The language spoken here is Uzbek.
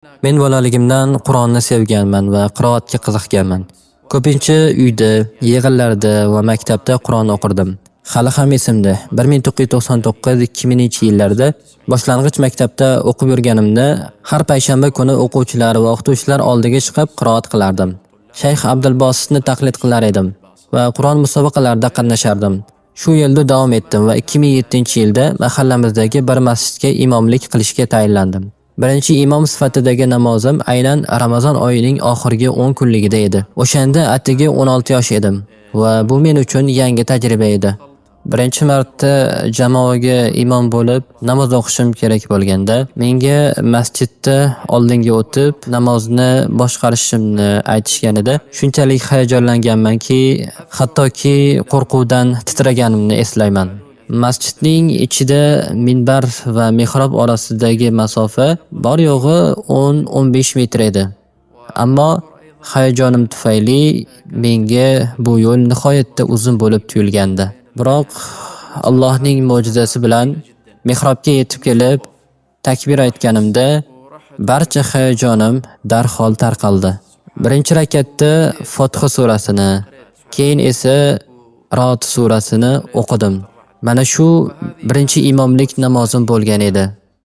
Men bolaligimdan Qur'onni sevganman va qiroatga qiziqganman. Ko'pincha uyda, yig'inlarda va maktabda Qur'on o'qirdim. Hali ham esimda, 1999-2000-yillarda boshlang'ich maktabda o'qib yurganimda har payshanba kuni o'quvchilar va o'qituvchilar oldiga chiqib qiroat qilardim. Shayx Abdulbositni taqlid qilar edim va Qur'on musobaqalarida qatnashardim. Shu yo'lda davom etdim va 2007-yilda mahallamizdagi bir masjidga imomlik qilishga tayinlandim. Birinchi imom sifatidagi namozim aynan Ramazon oyining oxirgi 10 kunligida edi. O'shanda atigi 16 yosh edim va bu men uchun yangi tajriba edi. Birinchi marta jamoaga imom bo'lib namoz o'qishim kerak bo'lganda, menga masjidda oldinga o'tib namozni boshqarishimni aytishganida shunchalik hayajonlanganmanki, hattoki qo'rquvdan titraganimni eslayman. Masjidning ichida minbar va mihrob orasidagi masofa bor yo'g'i 10-15 metr edi. Ammo hayajonim tufayli menga bu yo'l nihoyatda uzun bo'lib tuyulgandi. Biroq Allohning mo'jizasi bilan mihrobga yetib kelib takbir aytganimda barcha hayajonim darhol tarqaldi. Birinchi rakatda Fotiha surasini, keyin esa Ra'd surasini o'qidim. Mana shu birinchi imomlik namozim bo'lgan edi.